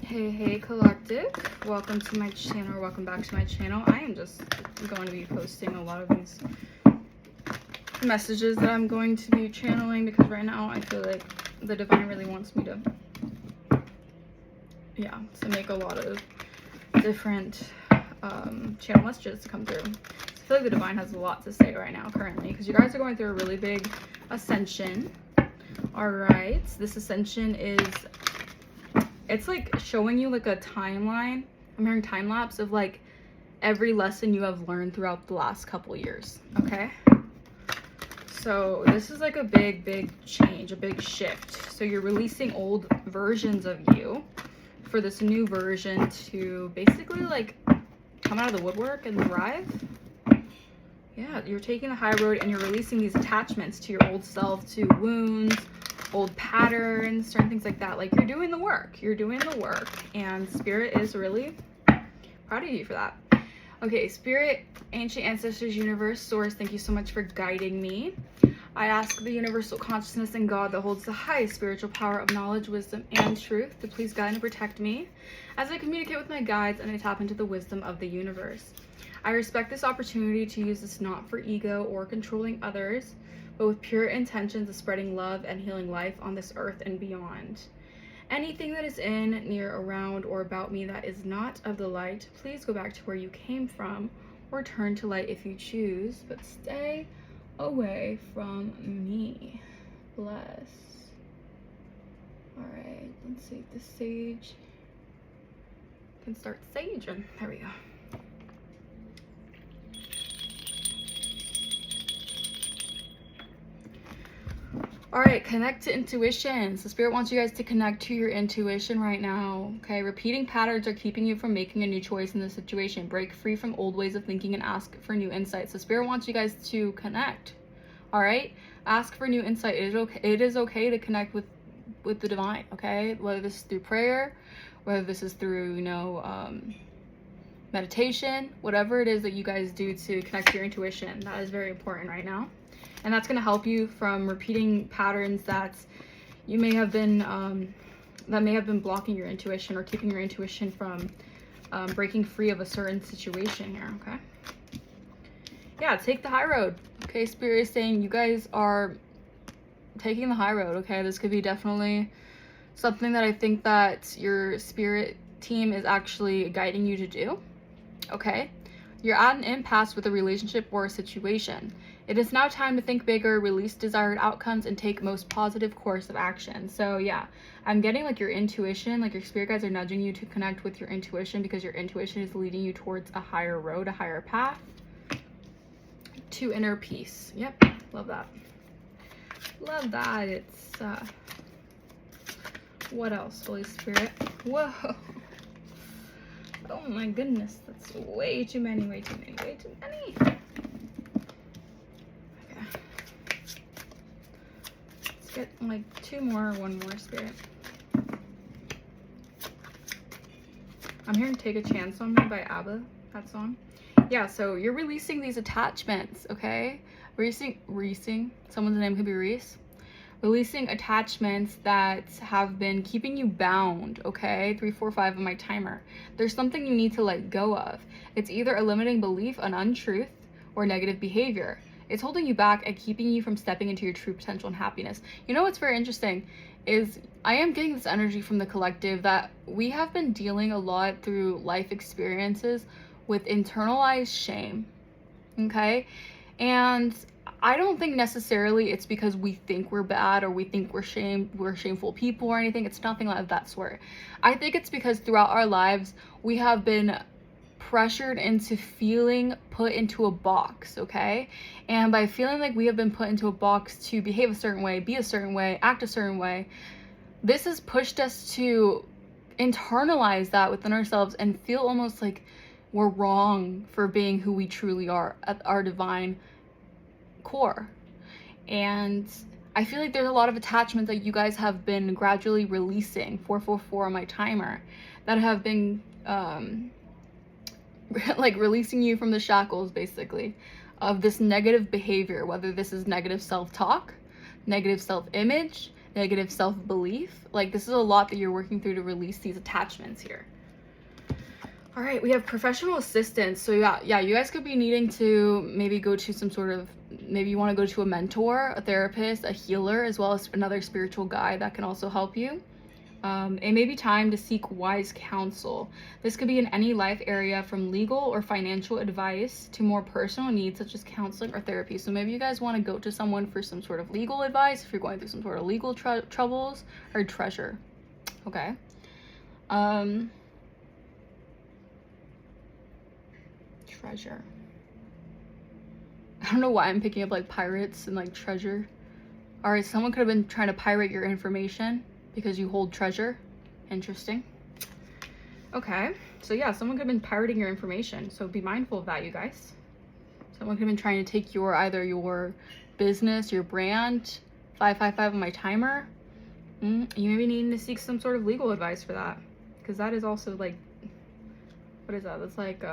Hey collective, welcome to my channel, or welcome back to my channel. I am just going to be posting a lot of these messages that I'm going to be channeling, because right now I feel like the divine really wants me to make a lot of different channel messages to come through. So I feel like the divine has a lot to say right now currently, because you guys are going through a really big ascension. All right, this ascension is, it's like showing you like a timeline. I'm hearing time lapse of like every lesson you have learned throughout the last couple years. Okay, so this is like a big change, a big shift. So you're releasing old versions of you for this new version to basically like come out of the woodwork and thrive. Yeah, you're taking the high road and you're releasing these attachments to your old self, to wounds, old patterns, certain things like that. Like, you're doing the work. You're doing the work. And Spirit is really proud of you for that. Okay, Spirit, Ancient Ancestors, Universe, Source, thank you so much for guiding me. I ask the universal consciousness and God that holds the highest spiritual power of knowledge, wisdom, and truth to please guide and protect me as I communicate with my guides and I tap into the wisdom of the universe. I respect this opportunity to use this not for ego or controlling others, but with pure intentions of spreading love and healing life on this earth and beyond. Anything that is in, near, around, or about me that is not of the light, please go back to where you came from or turn to light if you choose, but stay away from me. Bless. All right, let's see if the sage can start saging. There we go. All right, connect to intuition. So Spirit wants you guys to connect to your intuition right now. Okay, repeating patterns are keeping you from making a new choice in the situation. Break free from old ways of thinking and ask for new insights. So Spirit wants you guys to connect. All right, ask for new insight. It is okay to connect with the divine. Okay, whether this is through prayer, whether this is through meditation, whatever it is that you guys do to connect to your intuition, that is very important right now. And that's going to help you from repeating patterns that you may have been blocking your intuition or keeping your intuition from breaking free of a certain situation here. Okay, yeah, take the high road. Okay, Spirit is saying you guys are taking the high road. Okay, this could be definitely something that I think that your spirit team is actually guiding you to do. Okay, you're at an impasse with a relationship or a situation. It is now time to think bigger, release desired outcomes, and take most positive course of action. So yeah, I'm getting like your intuition, like your spirit guides are nudging you to connect with your intuition, because your intuition is leading you towards a higher road, a higher path to inner peace. Yep, love that. Love that. It's what else, Holy Spirit? Whoa. Oh my goodness, that's way too many. Okay. Let's get like two more or one more, Spirit. I'm hearing Take a Chance on Me by ABBA, that song. Yeah, so you're releasing these attachments, okay? Releasing, someone's name could be Reese. Releasing attachments that have been keeping you bound, okay? 3, 4, 5 on my timer. There's something you need to let go of. It's either a limiting belief, an untruth, or negative behavior. It's holding you back and keeping you from stepping into your true potential and happiness. You know what's very interesting is I am getting this energy from the collective that we have been dealing a lot through life experiences with internalized shame, okay? And I don't think necessarily it's because we think we're bad or we think we're shameful people or anything. It's nothing of that sort. I think it's because throughout our lives, we have been pressured into feeling put into a box, okay? And by feeling like we have been put into a box to behave a certain way, be a certain way, act a certain way, this has pushed us to internalize that within ourselves and feel almost like we're wrong for being who we truly are at our divine core. And I feel like there's a lot of attachments that you guys have been gradually releasing, 444 on my timer, that have been like releasing you from the shackles basically of this negative behavior, whether this is negative self-talk, negative self-image, negative self-belief. Like, this is a lot that you're working through to release these attachments here. All right, we have professional assistance. So yeah, you guys could be needing to maybe go to some sort of, maybe you want to go to a mentor, a therapist, a healer, as well as another spiritual guide that can also help you. It may be time to seek wise counsel. This could be in any life area, from legal or financial advice to more personal needs such as counseling or therapy. So maybe you guys want to go to someone for some sort of legal advice if you're going through some sort of legal troubles, or treasure. Okay. Treasure. I don't know why I'm picking up like pirates and like treasure. All right, someone could have been trying to pirate your information because you hold treasure. Interesting. Okay, so yeah, someone could have been pirating your information, so be mindful of that, you guys. Someone could have been trying to take either your business, your brand. 555 on my timer. You may be needing to seek some sort of legal advice for that, because that is also like, what is that? That's like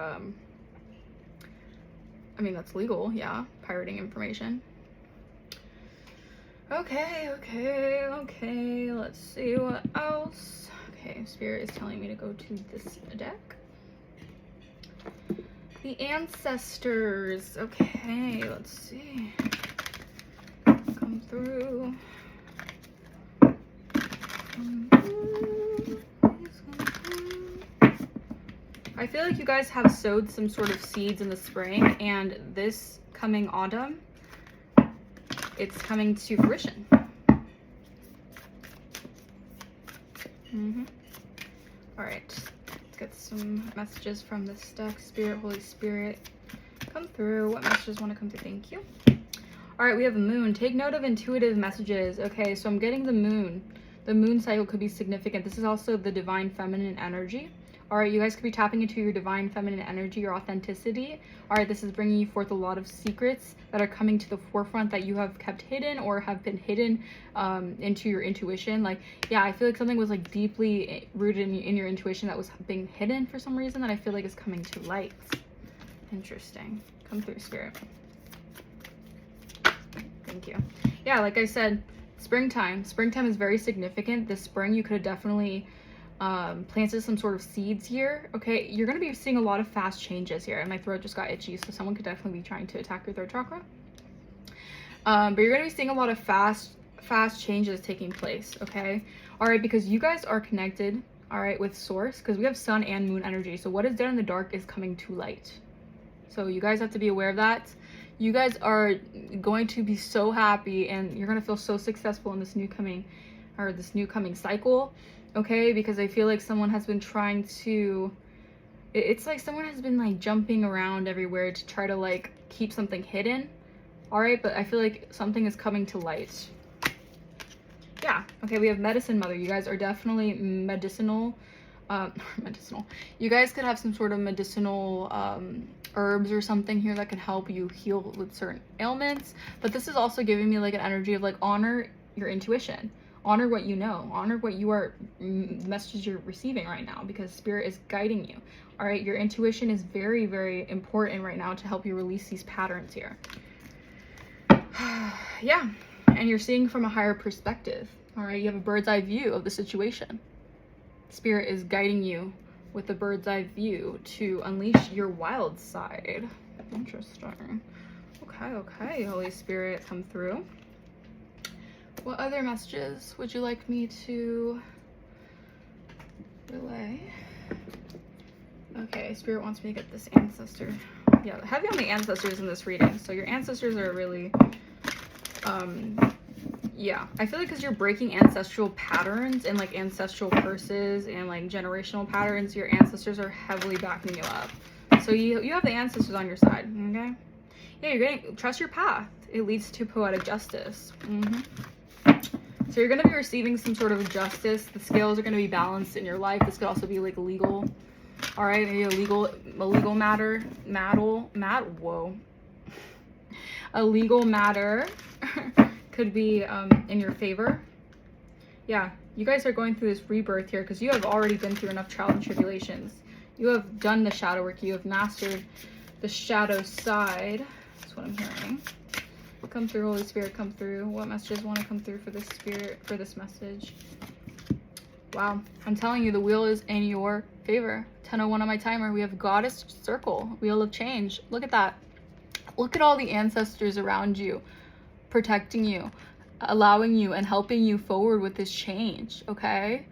I mean, that's legal, yeah, pirating information. Okay, let's see what else. Okay, Spirit is telling me to go to this deck. The ancestors. Okay, let's see. Come through. I feel like you guys have sowed some sort of seeds in the spring, and this coming autumn, it's coming to fruition. All right, let's get some messages from this deck. Spirit, Holy Spirit, come through. What messages want to come through? Thank you. All right, we have a moon. Take note of intuitive messages. Okay, so I'm getting the moon. The moon cycle could be significant. This is also the divine feminine energy. All right, you guys could be tapping into your divine feminine energy, your authenticity. All right, this is bringing you forth a lot of secrets that are coming to the forefront that you have kept hidden or have been hidden into your intuition. Like, yeah, I feel like something was like deeply rooted in your intuition that was being hidden for some reason that I feel like is coming to light. Interesting. Come through, Spirit. Thank you. Yeah, like I said, springtime. Springtime is very significant. This spring, you could have definitely planted some sort of seeds here. Okay, you're going to be seeing a lot of fast changes here, and my throat just got itchy, so someone could definitely be trying to attack your throat chakra. But you're going to be seeing a lot of fast changes taking place. Okay, all right, because you guys are connected, all right, with source, because we have sun and moon energy. So what is there in the dark is coming to light. So you guys have to be aware of that. You guys are going to be so happy, and you're going to feel so successful in this new coming cycle. Okay, because I feel like someone has been trying to, it's like someone has been like jumping around everywhere to try to like keep something hidden. All right, but I feel like something is coming to light. Yeah, okay, we have medicine mother. You guys are definitely medicinal. You guys could have some sort of medicinal herbs or something here that can help you heal with certain ailments. But this is also giving me like an energy of like, honor your intuition. Honor what you know. Honor what you are, messages you're receiving right now, because Spirit is guiding you. All right, your intuition is very, very important right now to help you release these patterns here. Yeah, and you're seeing from a higher perspective. All right, you have a bird's eye view of the situation. Spirit is guiding you with a bird's eye view to unleash your wild side. Interesting. Okay, Holy Spirit, come through. What other messages would you like me to relay? Okay, Spirit wants me to get this ancestor. Yeah, heavy on the ancestors in this reading. So your ancestors are really, yeah, I feel like because you're breaking ancestral patterns and like ancestral curses and like generational patterns, your ancestors are heavily backing you up. So you have the ancestors on your side, okay? Yeah, you're gonna trust your path. It leads to poetic justice. So you're going to be receiving some sort of justice. The scales are going to be balanced in your life. This could also be like legal. All right, maybe a legal matter. A legal matter could be in your favor. Yeah, you guys are going through this rebirth here because you have already been through enough trials and tribulations. You have done the shadow work. You have mastered the shadow side. That's what I'm hearing. Come through, Holy Spirit, come through. What messages want to come through for this spirit, for this message? Wow, I'm telling you, the wheel is in your favor. 10:01 on my timer. We have Goddess Circle, Wheel of Change. Look at that. Look at all the ancestors around you, protecting you, allowing you, and helping you forward with this change, okay?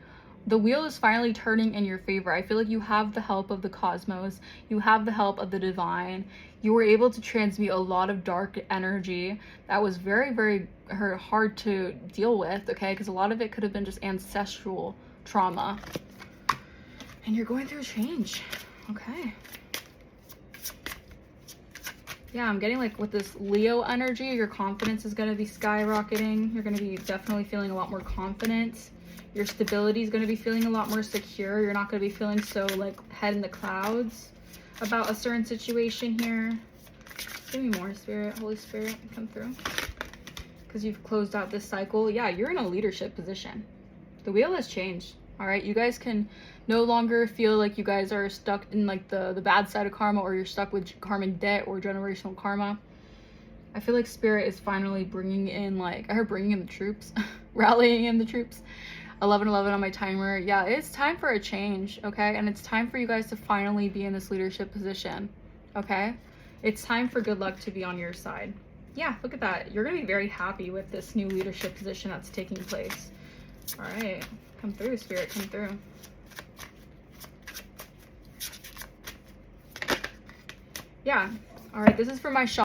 The wheel is finally turning in your favor. I feel like you have the help of the cosmos. You have the help of the divine. You were able to transmute a lot of dark energy that was very, very hard to deal with, okay? Because a lot of it could have been just ancestral trauma. And you're going through a change, okay? Yeah, I'm getting like with this Leo energy, your confidence is going to be skyrocketing. You're going to be definitely feeling a lot more confident. Your stability is going to be feeling a lot more secure. You're not going to be feeling so like head in the clouds about a certain situation here. Give me more, Spirit, Holy Spirit, come through. Because you've closed out this cycle. Yeah, you're in a leadership position. The wheel has changed. All right, you guys can no longer feel like you guys are stuck in like the bad side of karma, or you're stuck with karmic debt or generational karma. I feel like Spirit is finally bringing in, like, I heard bringing in the troops, rallying in the troops. 11:11 on my timer. Yeah, it's time for a change, okay? And it's time for you guys to finally be in this leadership position, okay? It's time for good luck to be on your side. Yeah, look at that. You're going to be very happy with this new leadership position that's taking place. All right, come through, Spirit, come through. Yeah, all right, this is for my shop.